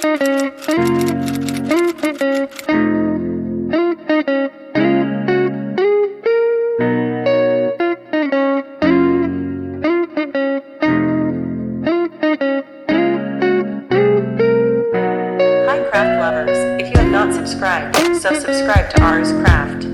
Hi craft lovers, if you have not subscribed, so subscribe to Ars Craft.